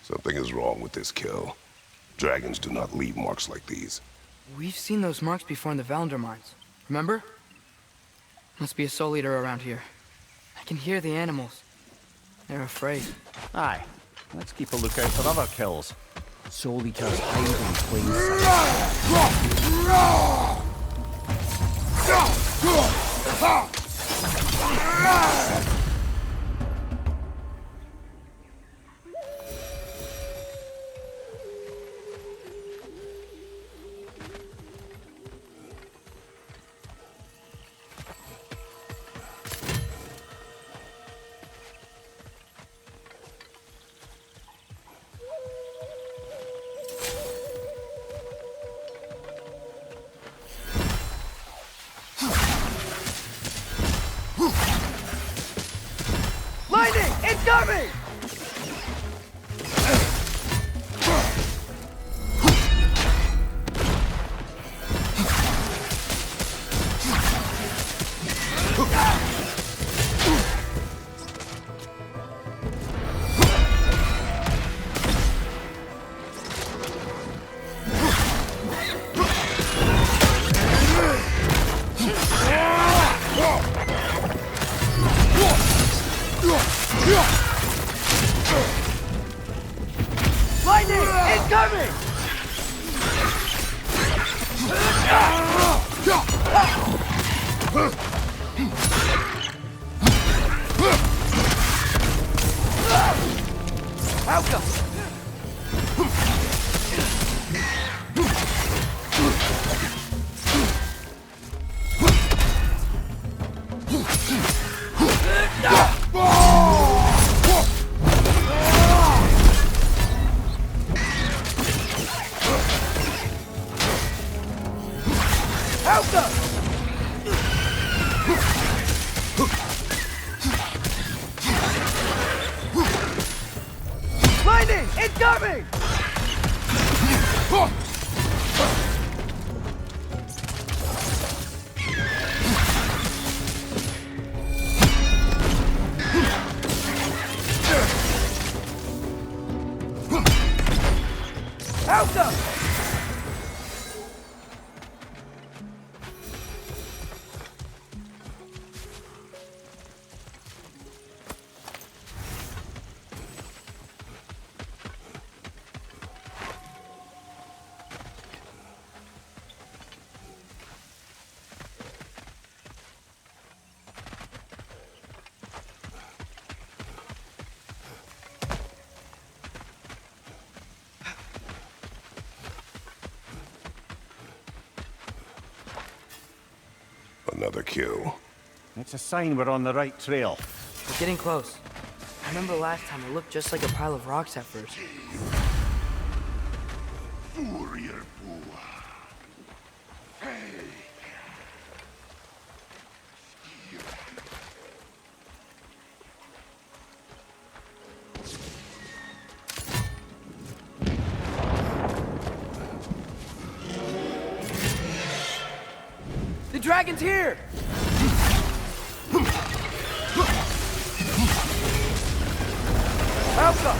Something is wrong with this kill. Dragons do not leave marks like these. We've seen those marks before in the Vali mines. Remember? Must be a soul eater around here. I can hear the animals. They're afraid. Aye. Let's keep a lookout for other kills. Soul eaters hide in plain sight. Lightning! It's coming! Lightning! It's coming! Outcome! Lightning! It's coming! Outcome! Another kill. It's a sign we're on the right trail. We're getting close. I remember last time it looked just like a pile of rocks at first. The dragon's here! Alpha!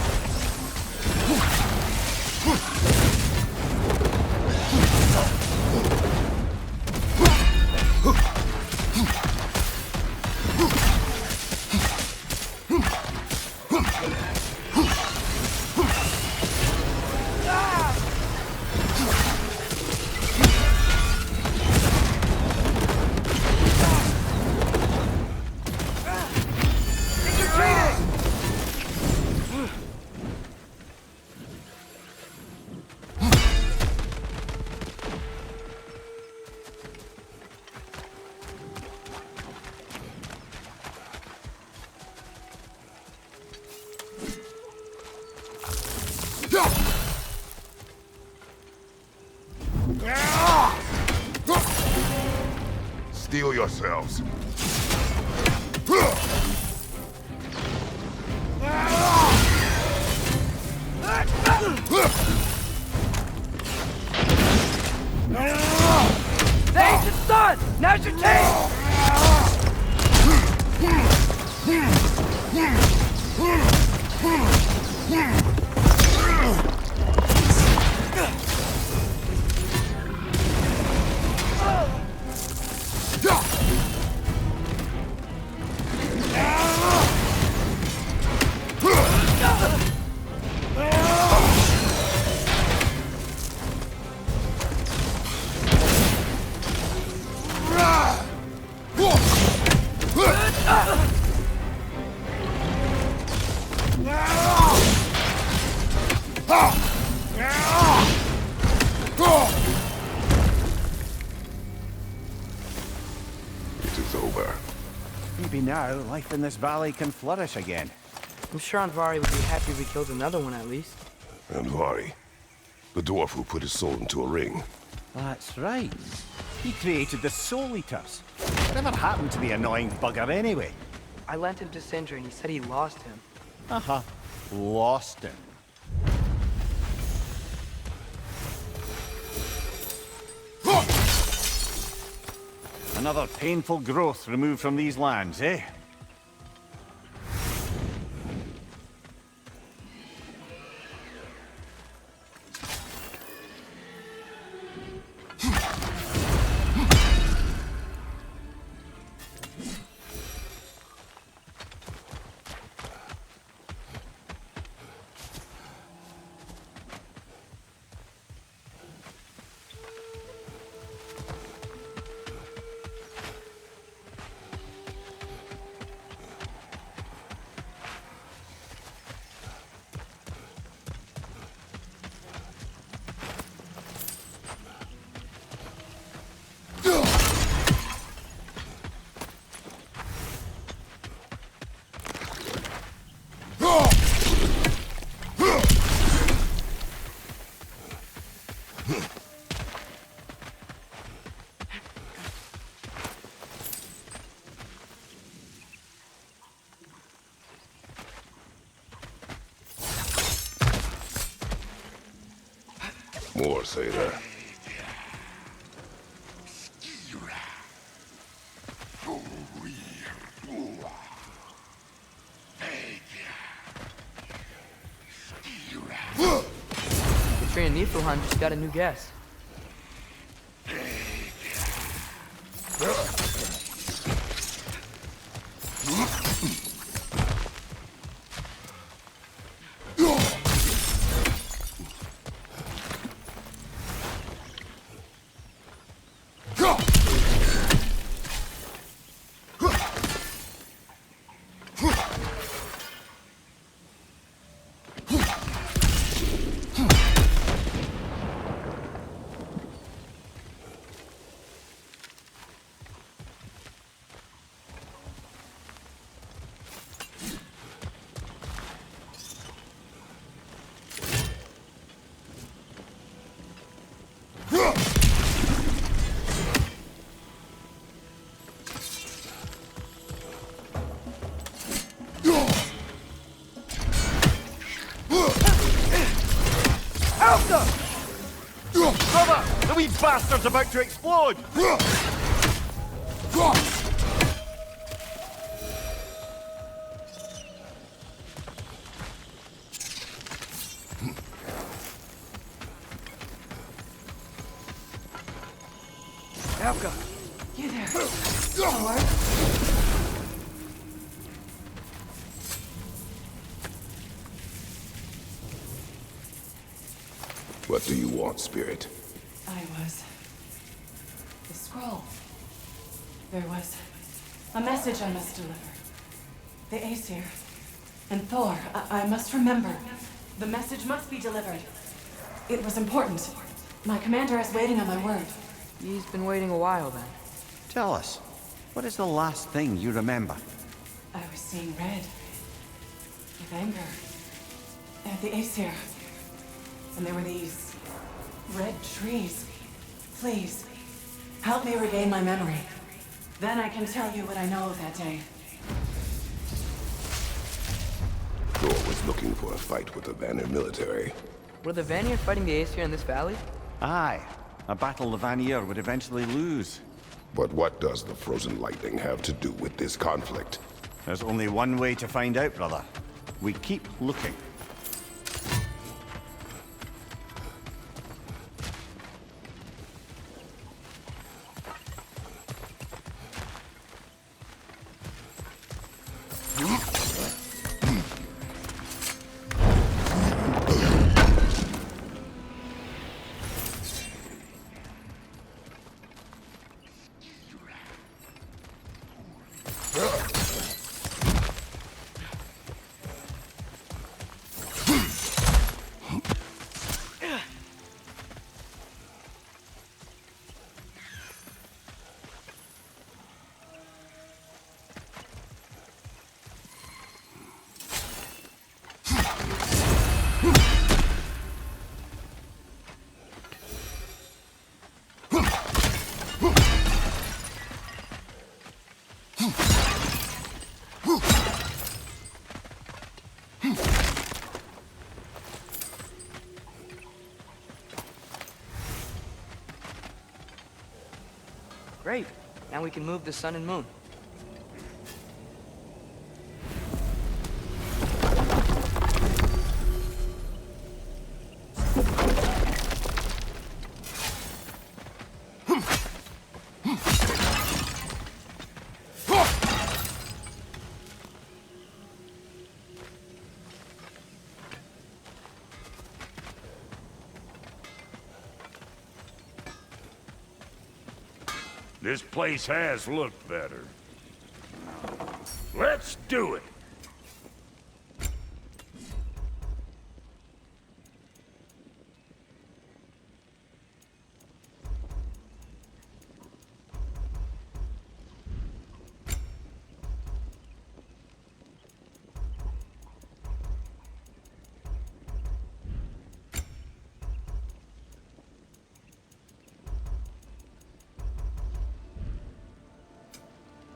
Steel yourselves. The ancient's done! Now's your chance! It is over. Maybe now life in this valley can flourish again. I'm sure Aunt Vari would be happy if we killed another one at least. And Vali, the dwarf who put his soul into a ring. That's right. He created the Soul Eaters. Whatever happened to the annoying bugger anyway? I lent him to Sindri and he said he lost him. Lost him. Another painful growth removed from these lands, eh? More, Seidr. The tree in Niflheim just got a new guest. Brother! The wee bastard's about to explode! Elka! You there? Lord? What do you want, Spirit? I was... the scroll. There was a message I must deliver. The Aesir and Thor, I must remember. The message must be delivered. It was important. My commander is waiting on my word. He's been waiting a while then. Tell us, what is the last thing you remember? I was seeing red. With anger. At the Aesir. And there were these... red trees. Please, help me regain my memory. Then I can tell you what I know of that day. Thor was looking for a fight with the Vanir military. Were the Vanir fighting the Aesir in this valley? Aye. A battle the Vanir would eventually lose. But what does the frozen lightning have to do with this conflict? There's only one way to find out, brother. We keep looking. Great. Now we can move the sun and moon. This place has looked better. Let's do it!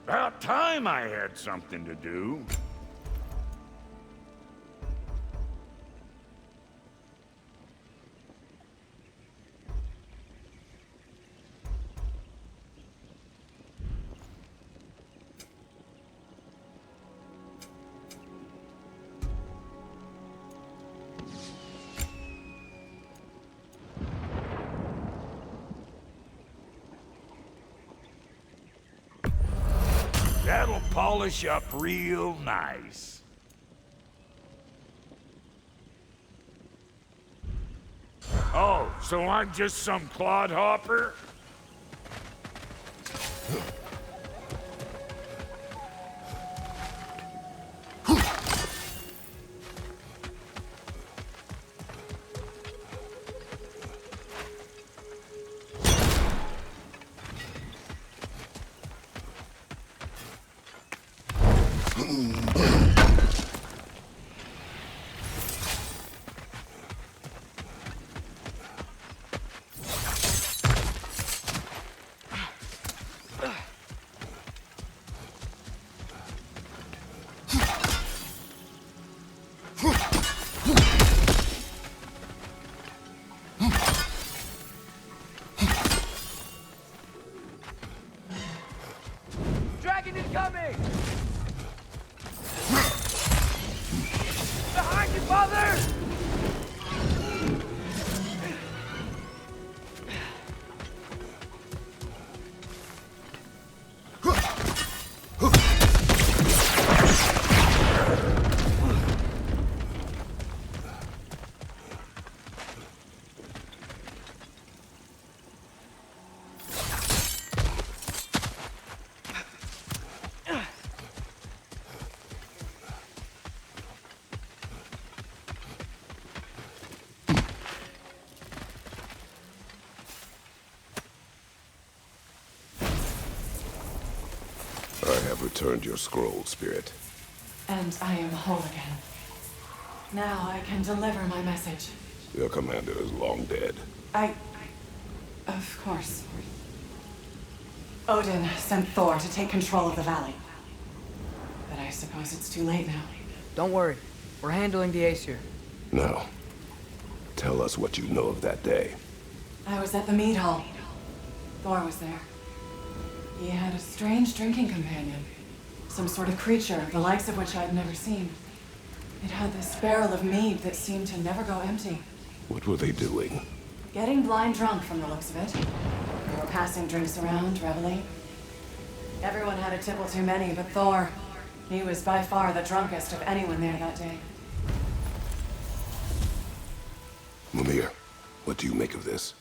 About time I had something to do. That'll polish up real nice. Oh, so I'm just some clodhopper? Dragon is coming! Behind you, father! I have returned your scroll, Spirit. And I am whole again. Now I can deliver my message. Your commander is long dead. Of course. Odin sent Thor to take control of the valley. But I suppose it's too late now. Don't worry. We're handling the Aesir. Now, tell us what you know of that day. I was at the mead hall. Thor was there. He had a strange drinking companion. Some sort of creature, the likes of which I'd never seen. It had this barrel of mead that seemed to never go empty. What were they doing? Getting blind drunk from the looks of it. They were passing drinks around, reveling. Everyone had a tipple too many, but Thor, he was by far the drunkest of anyone there that day. Mimir, what do you make of this?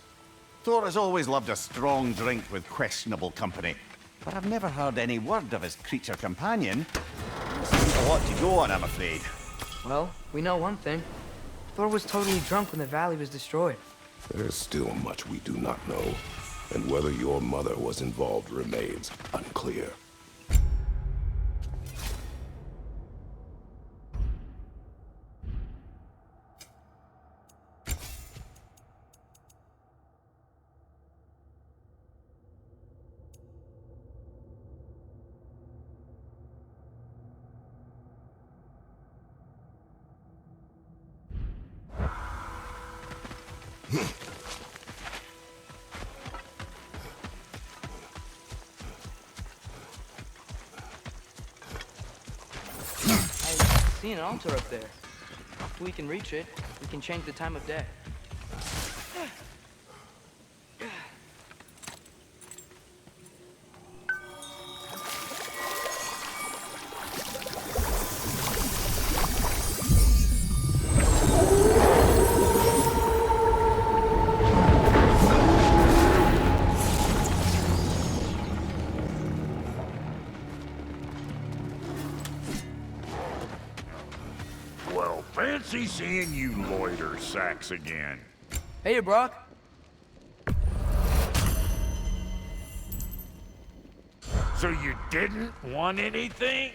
Thor has always loved a strong drink with questionable company, but I've never heard any word of his creature companion. Seems a lot to go on, I'm afraid. Well, we know one thing. Thor was totally drunk when the valley was destroyed. There's still much we do not know, and whether your mother was involved remains unclear. I see an altar up there. If we can reach it, we can change the time of day. Well, fancy seeing you loiter sacks again. Hey, Brock. So you didn't want anything?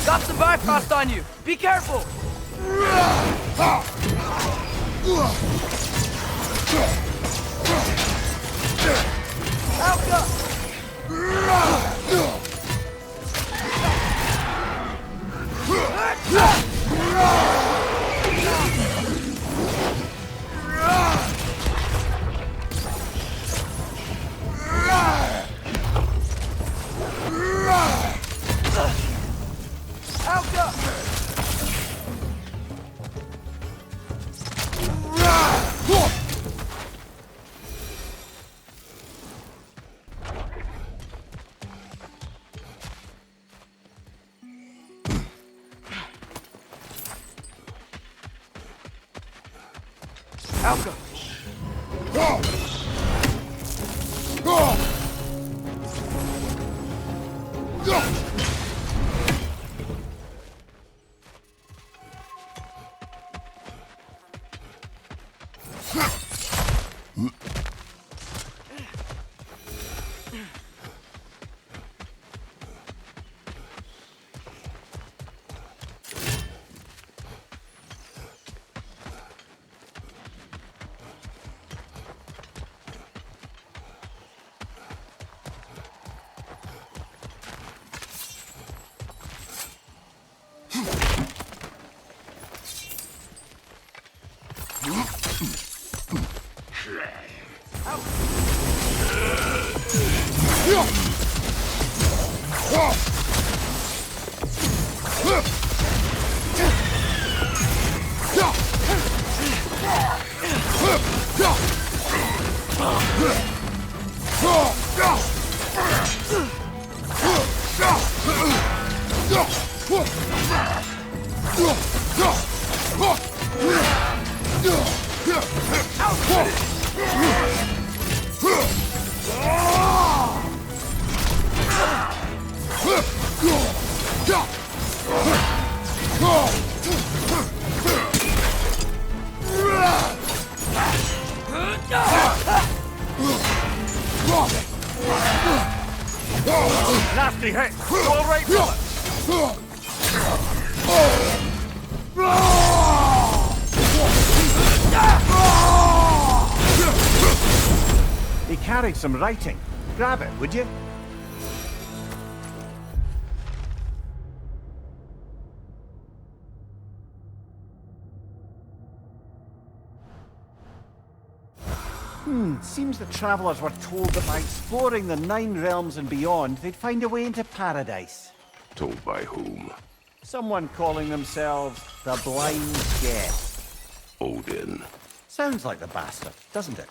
Got some Bifrost on you! Be careful! Alka! Nasty hit! You all right, fella? He carried some writing. Grab it, would you? Seems the travellers were told that by exploring the 9 realms and beyond, they'd find a way into paradise. Told by whom? Someone calling themselves the Blind Guest. Odin. Sounds like the bastard, doesn't it?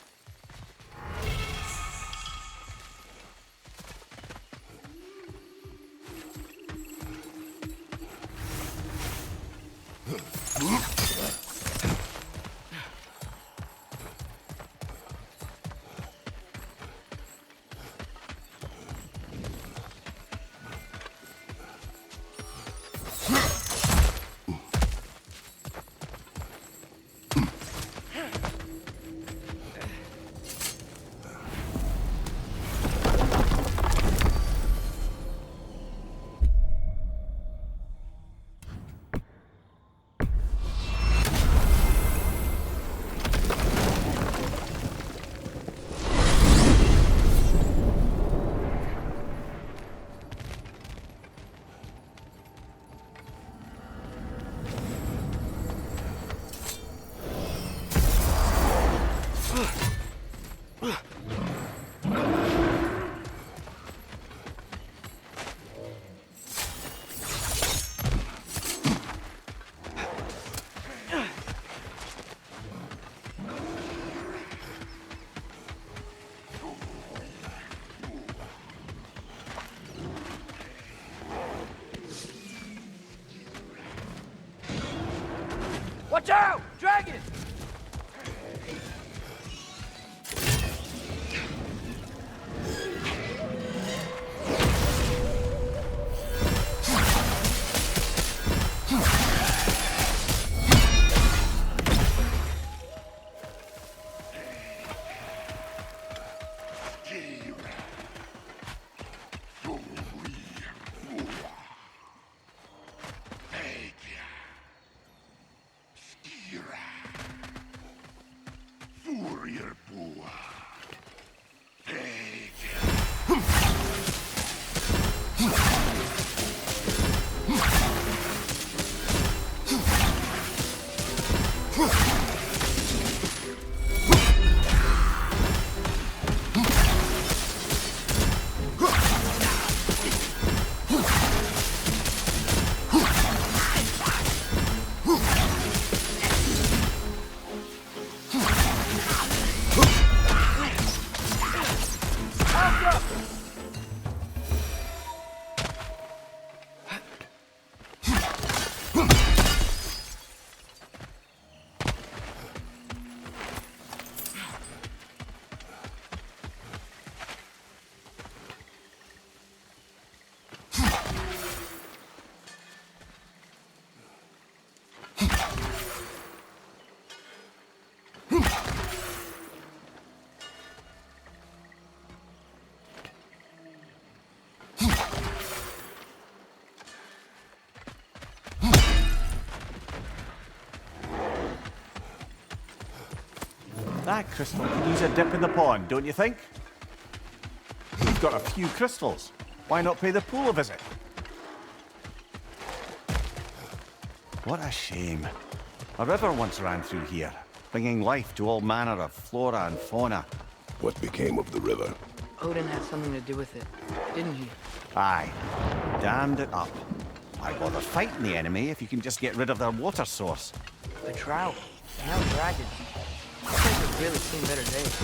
Watch out! Dragon! That crystal could use a dip in the pond, don't you think? We've got a few crystals. Why not pay the pool a visit? What a shame. A river once ran through here, bringing life to all manner of flora and fauna. What became of the river? Odin had something to do with it, didn't he? Aye. Damned it up. Why bother fighting the enemy if you can just get rid of their water source? A drought, now dragons. These guys have really seen better days.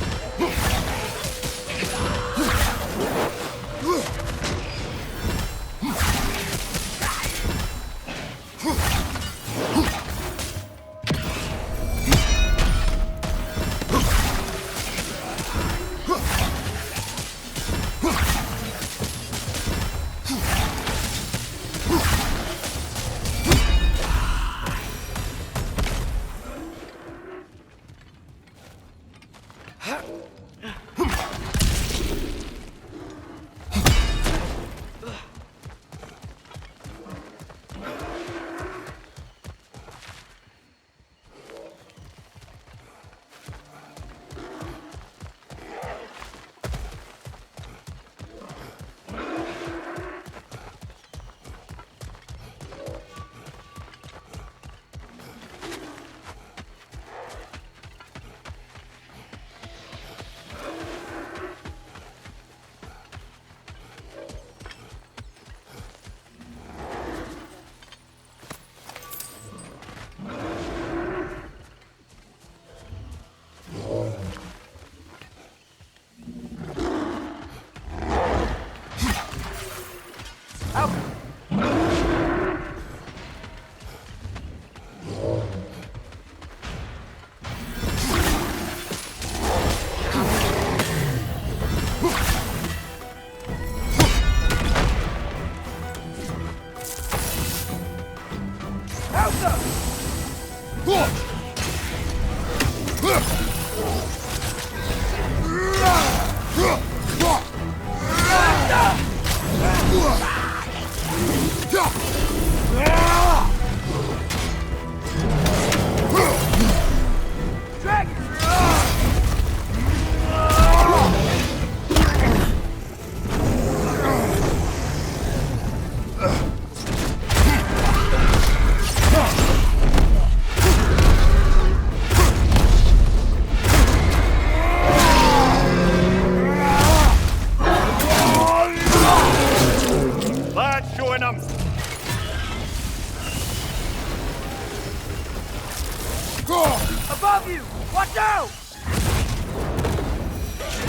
Above you! Watch out!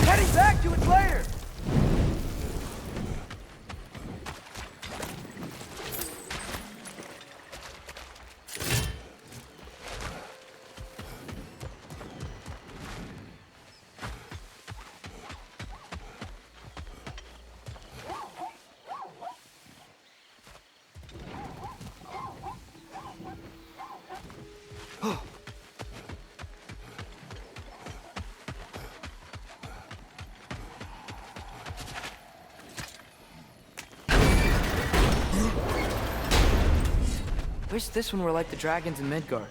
Heading back to its lair! Wish this one were like the dragons in Midgard.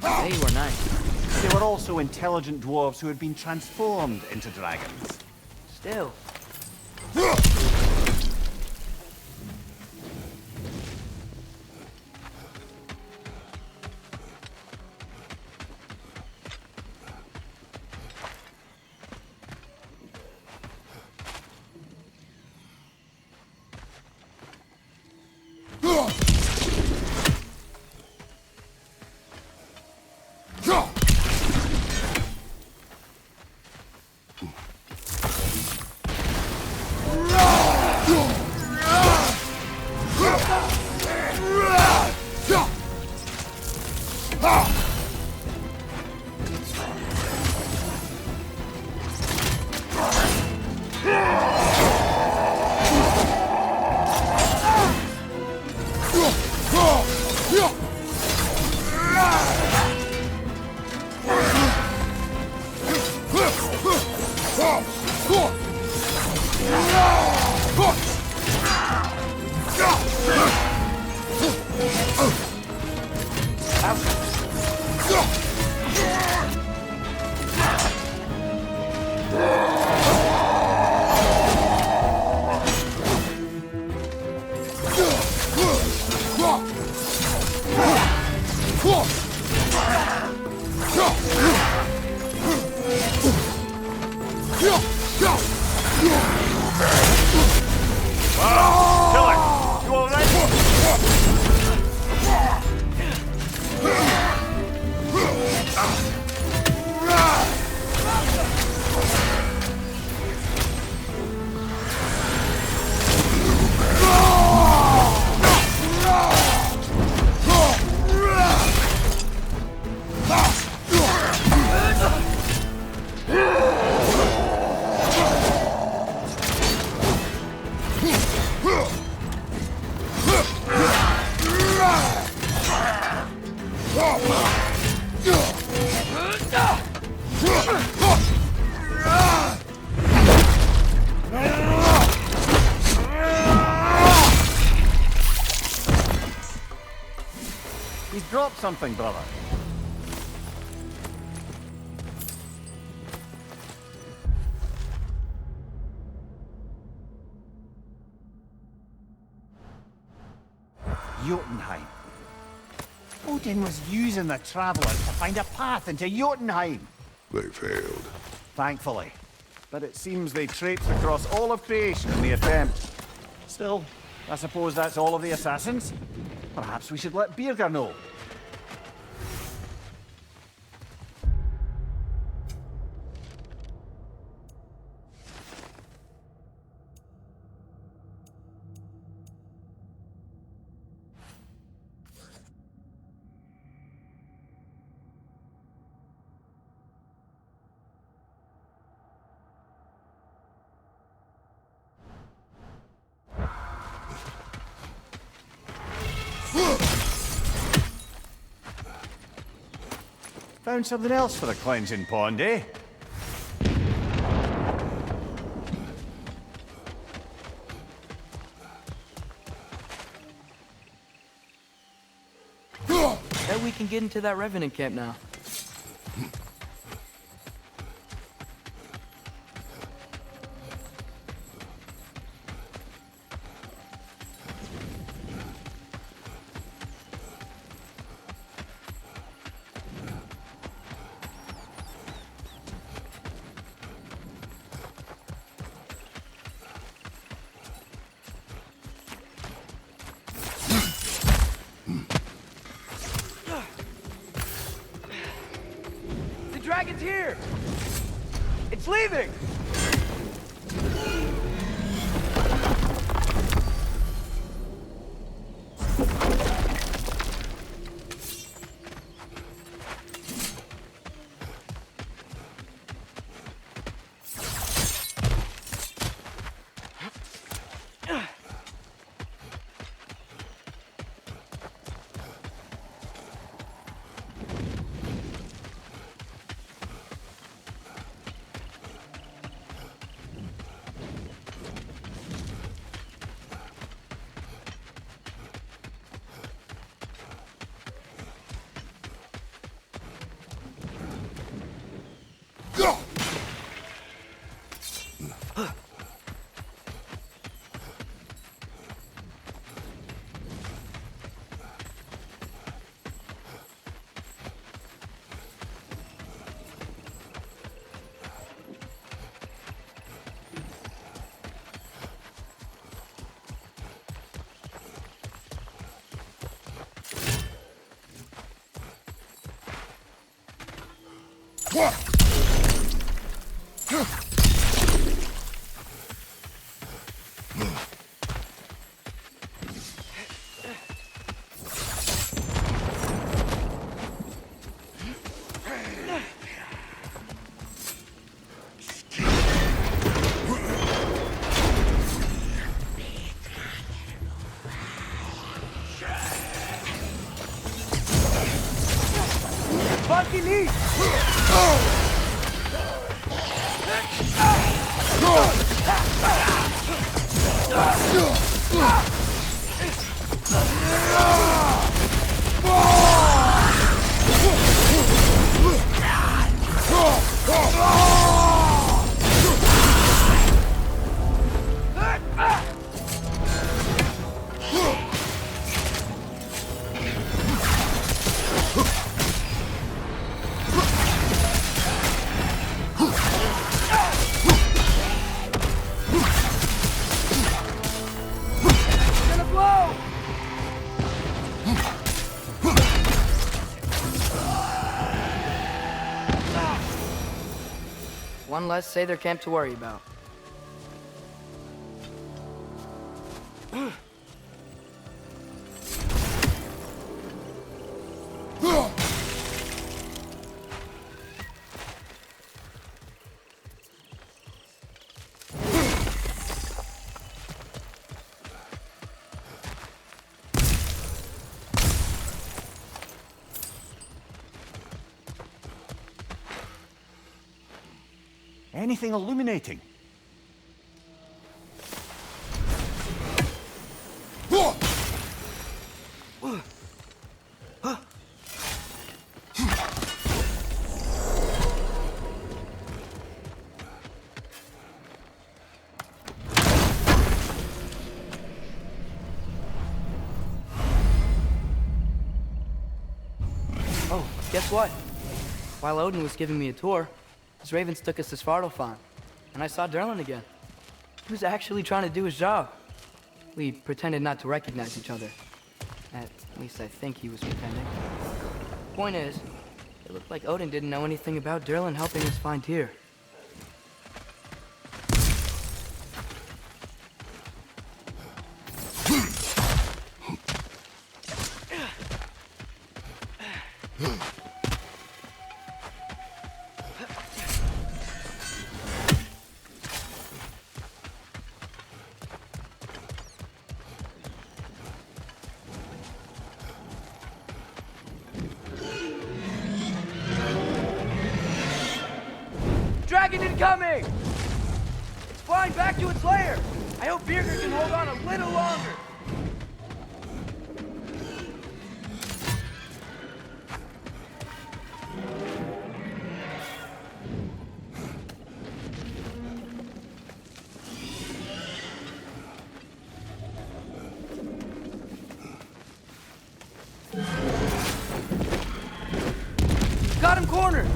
They were nice. They were also intelligent dwarves who had been transformed into dragons. Still. up something, brother? Jotunheim. Odin was using the travelers to find a path into Jotunheim. They failed. Thankfully. But it seems they traipsed across all of creation in the attempt. Still, I suppose that's all of the assassins? Perhaps we should let Birgir know. Found something else for the cleansing pond, eh? Bet we can get into that Revenant camp now. Dragon's here! It's leaving! Funky lead! One less Seidr Camp to worry about. Anything illuminating? Guess what? While Odin was giving me a tour, his ravens took us to Svartalfheim, and I saw Durlin again. He was actually trying to do his job. We pretended not to recognize each other. At least I think he was pretending. Point is, it looked like Odin didn't know anything about Durlin helping us find Tyr. Dragon incoming! It's flying back to its lair! I hope Birgir can hold on a little longer! Got him cornered!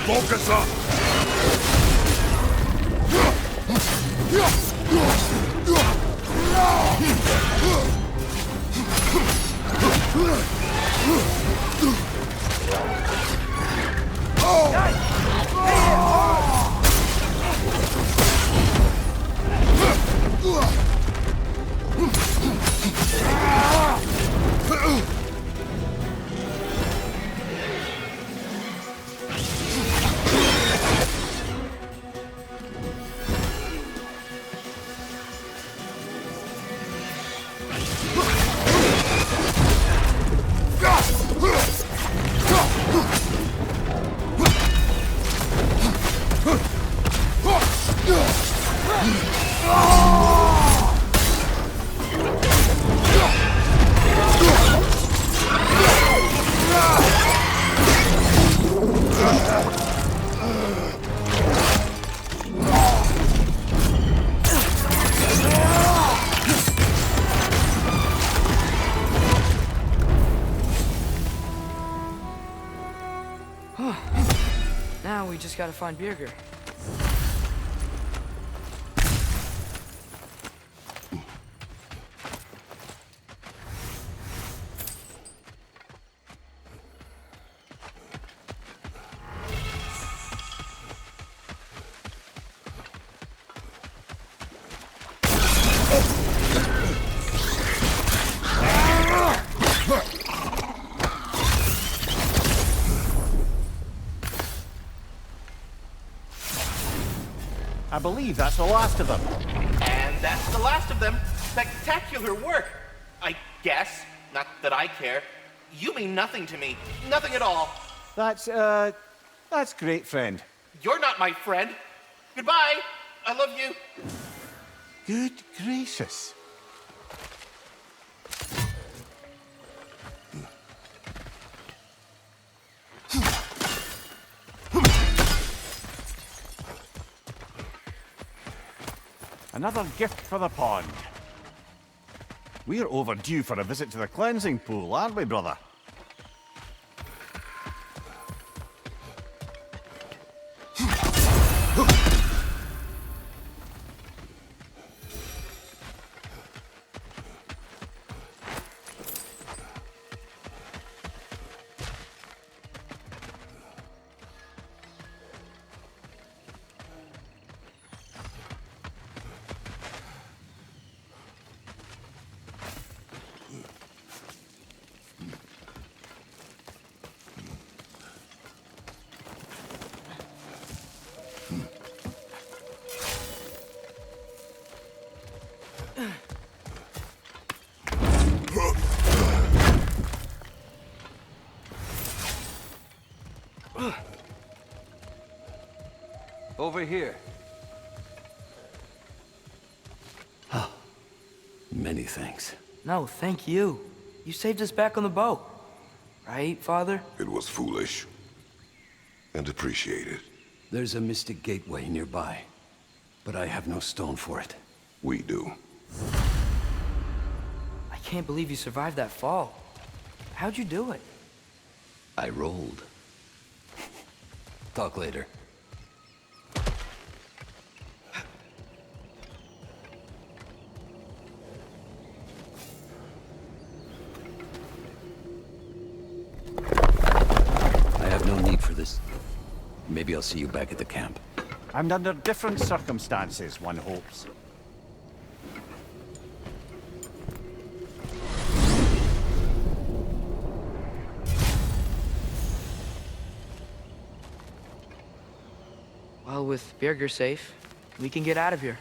Focus up! Now we just gotta find Birgir. I believe that's the last of them. And that's the last of them. Spectacular work, I guess. Not that I care. You mean nothing to me. Nothing at all. That's great, friend. You're not my friend. Goodbye. I love you. Good gracious. Another gift for the pond. We're overdue for a visit to the cleansing pool, aren't we, brother? Over here. Many thanks. No, thank you. You saved us back on the boat. Right, Father? It was foolish. And appreciated. There's a mystic gateway nearby, but I have no stone for it. We do. I can't believe you survived that fall. How'd you do it? I rolled. Talk later. I have no need for this. Maybe I'll see you back at the camp. And under different circumstances, one hopes. Well, with Birgir safe, we can get out of here.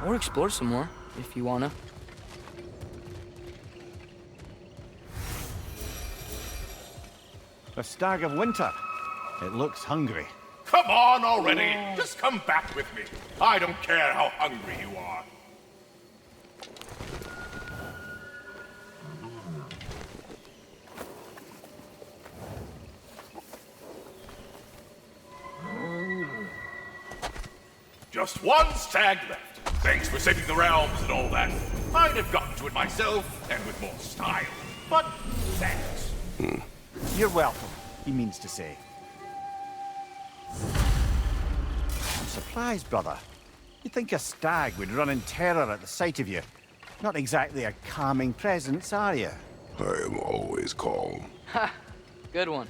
Or explore some more, if you wanna. A stag of winter. It looks hungry. Come on already! Just come back with me. I don't care how hungry you are. Just one stag left. Thanks for saving the realms and all that. I'd have gotten to it myself, and with more style. But thanks. You're welcome, he means to say. I'm surprised, brother. You'd think a stag would run in terror at the sight of you. Not exactly a calming presence, are you? I am always calm. Ha! Good one.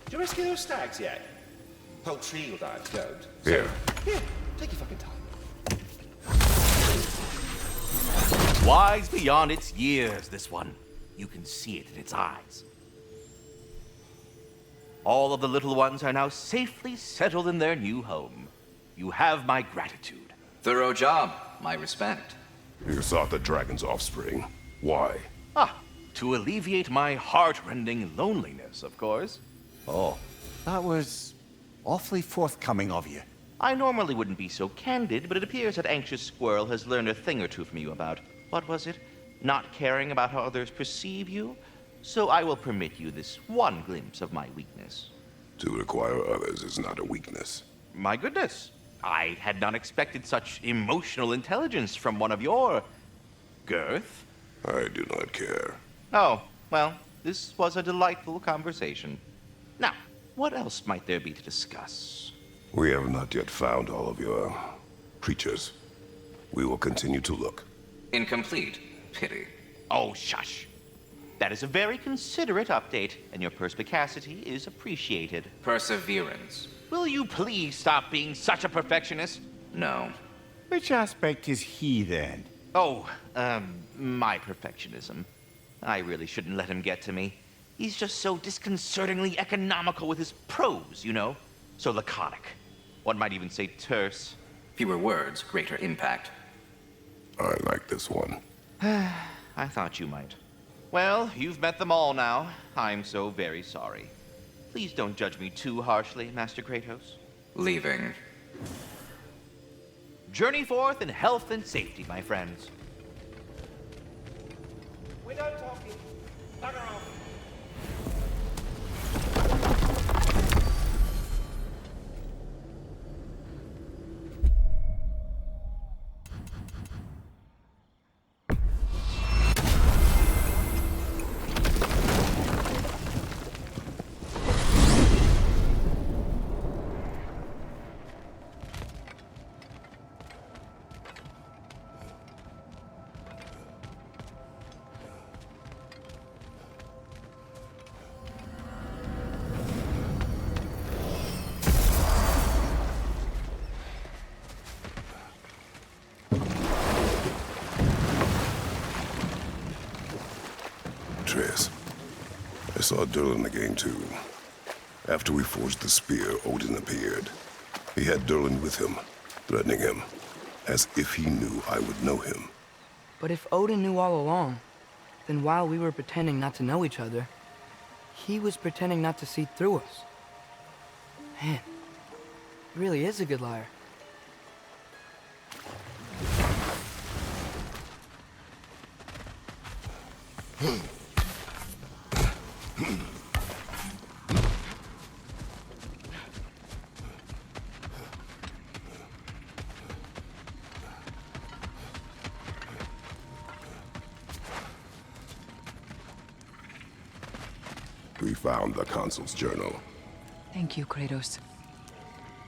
Do you rescue those stags yet? Whole tree will die, don't. Here. Here, take your fucking time. Wise beyond its years, this one. You can see it in its eyes. All of the little ones are now safely settled in their new home. You have my gratitude. Thorough job. My respect. You sought the dragon's offspring. Why? To alleviate my heart-rending loneliness, of course. Oh, that was awfully forthcoming of you. I normally wouldn't be so candid, but it appears that Anxious Squirrel has learned a thing or two from you about, what was it? Not caring about how others perceive you? So I will permit you this one glimpse of my weakness. To require others is not a weakness. My goodness. I had not expected such emotional intelligence from one of your... girth. I do not care. Oh, well, this was a delightful conversation. Now, what else might there be to discuss? We have not yet found all of your creatures. We will continue to look. Incomplete. Pity. Oh, shush. That is a very considerate update, and your perspicacity is appreciated. Perseverance. Will you please stop being such a perfectionist? No. Which aspect is he, then? Oh, my perfectionism. I really shouldn't let him get to me. He's just so disconcertingly economical with his prose, you know? So laconic. One might even say terse. Fewer words, greater impact. I like this one. I thought you might. Well, you've met them all now. I'm so very sorry. Please don't judge me too harshly, Master Kratos. Leaving. Journey forth in health and safety, my friends. We're done talking. Bugger off. I saw Durlin again too. After we forged the spear, Odin appeared. He had Durlin with him, threatening him, as if he knew I would know him. But if Odin knew all along, then while we were pretending not to know each other, he was pretending not to see through us. Man, he really is a good liar. We found the consul's journal. Thank you, Kratos.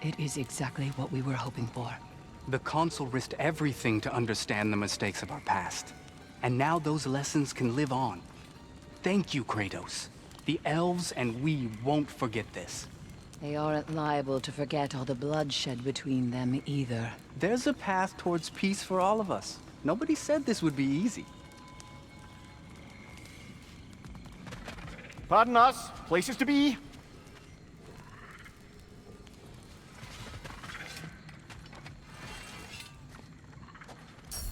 It is exactly what we were hoping for. The consul risked everything to understand the mistakes of our past. And now those lessons can live on. Thank you, Kratos. The elves and we won't forget this. They aren't liable to forget all the bloodshed between them either. There's a path towards peace for all of us. Nobody said this would be easy. Pardon us. Places to be.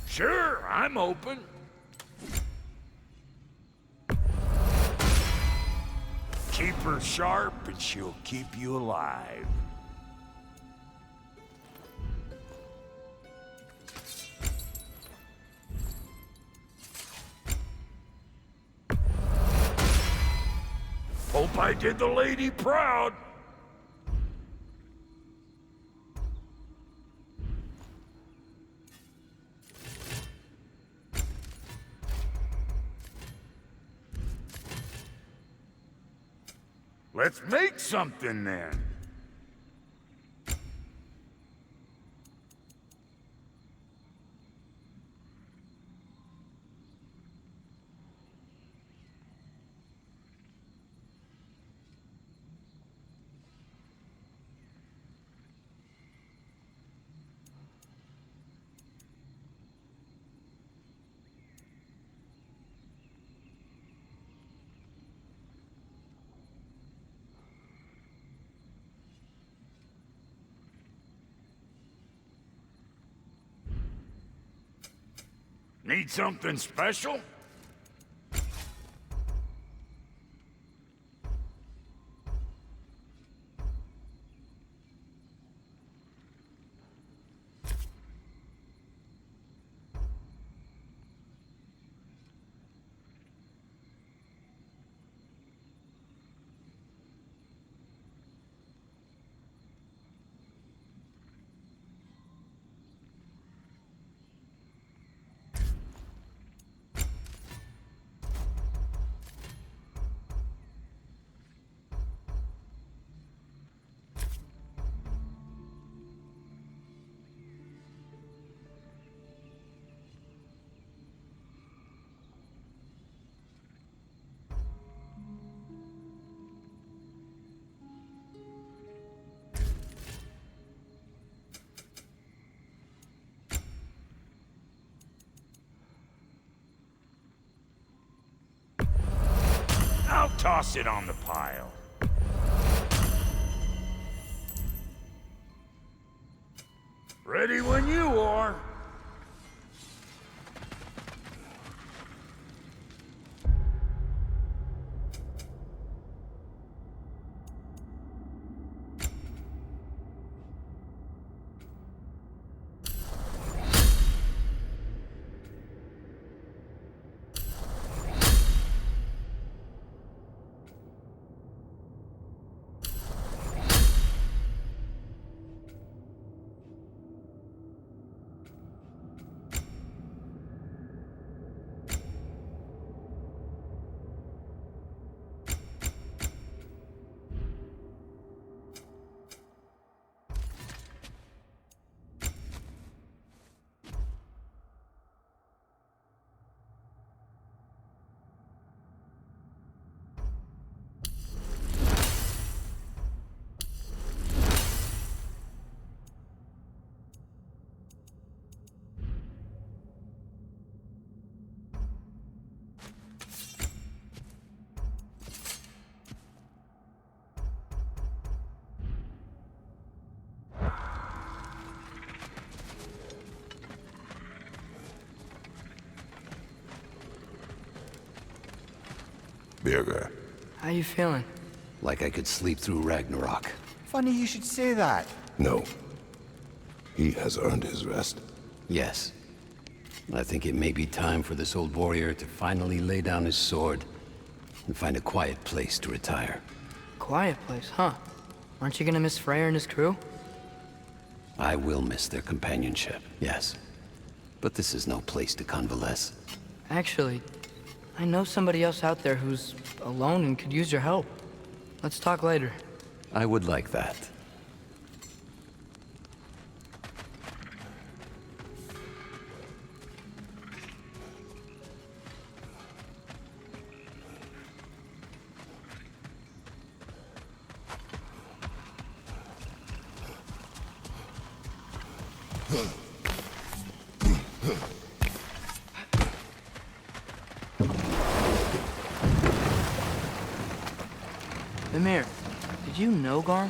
Sure, I'm open. Keep her sharp and she'll keep you alive. Hope I did the lady proud. Let's make something then. Need something special? Toss it on the pile. Ready when you are. Birgir. How you feeling? Like I could sleep through Ragnarok. Funny you should say that. No. He has earned his rest. Yes. I think it may be time for this old warrior to finally lay down his sword and find a quiet place to retire. Quiet place, huh? Aren't you gonna miss Freyr and his crew? I will miss their companionship, yes. But this is no place to convalesce. Actually, I know somebody else out there who's alone and could use your help. Let's talk later. I would like that. Mimir, did you know Garm?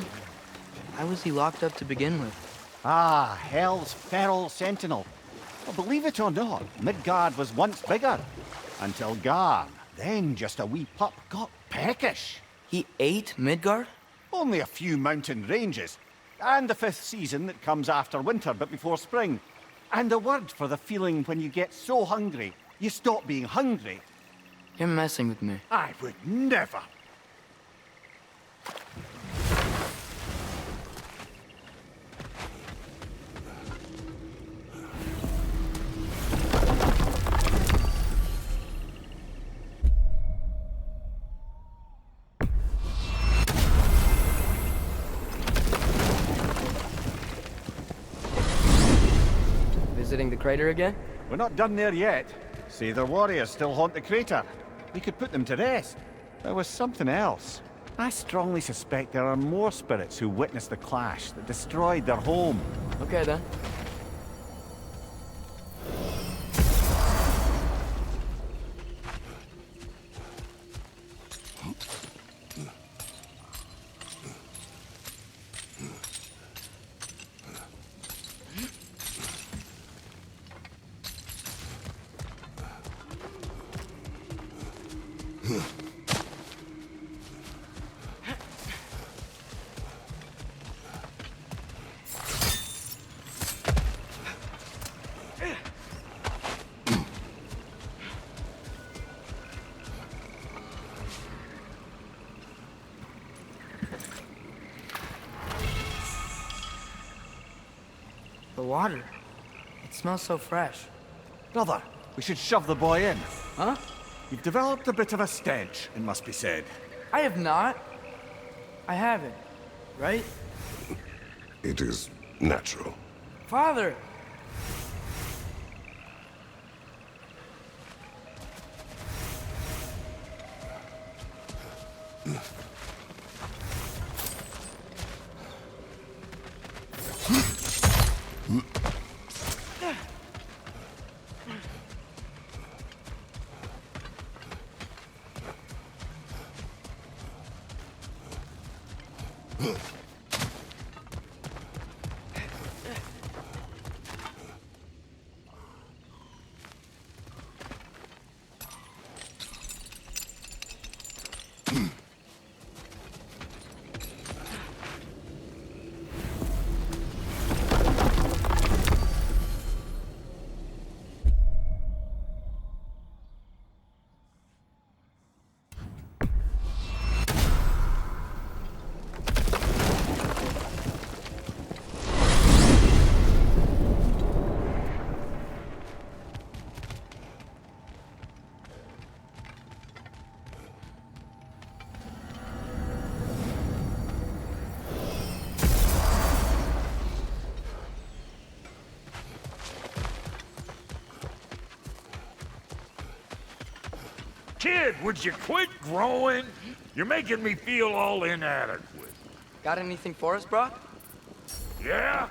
Why was he locked up to begin with? Ah, Hell's feral sentinel. Well, believe it or not, Midgard was once bigger. Until Garm, then just a wee pup, got peckish. He ate Midgard? Only a few mountain ranges. And the 5th season that comes after winter but before spring. And a word for the feeling when you get so hungry, you stop being hungry. You're messing with me. I would never. Visiting the crater again? We're not done there yet. Seidr warriors still haunt the crater. We could put them to rest. There was something else. I strongly suspect there are more spirits who witnessed the clash that destroyed their home. Okay then. The water. It smells so fresh. Brother, we should shove the boy in. Huh? You've developed a bit of a stench, it must be said. I have not. I haven't. Right? It is natural. Father! Kid, would you quit growing? You're making me feel all inadequate. Got anything for us, Brock? Yeah?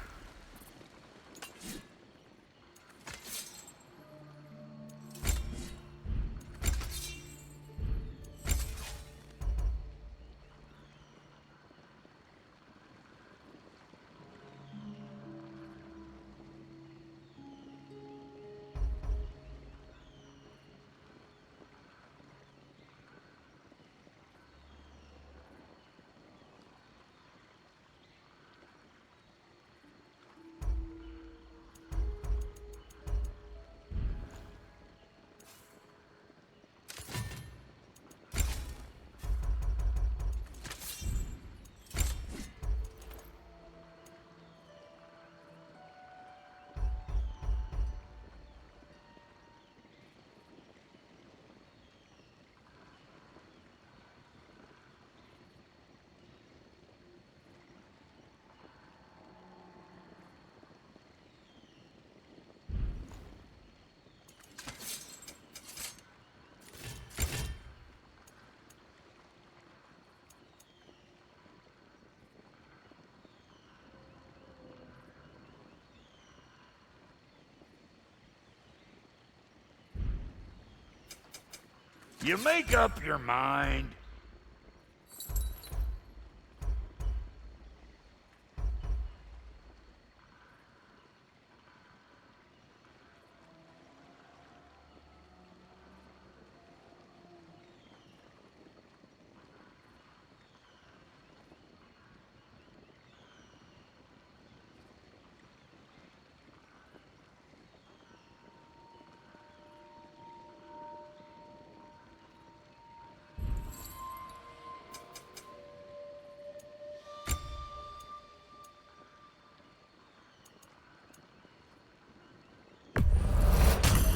You make up your mind.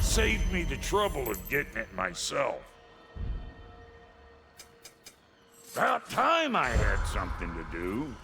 Saved me the trouble of getting it myself. About time I had something to do.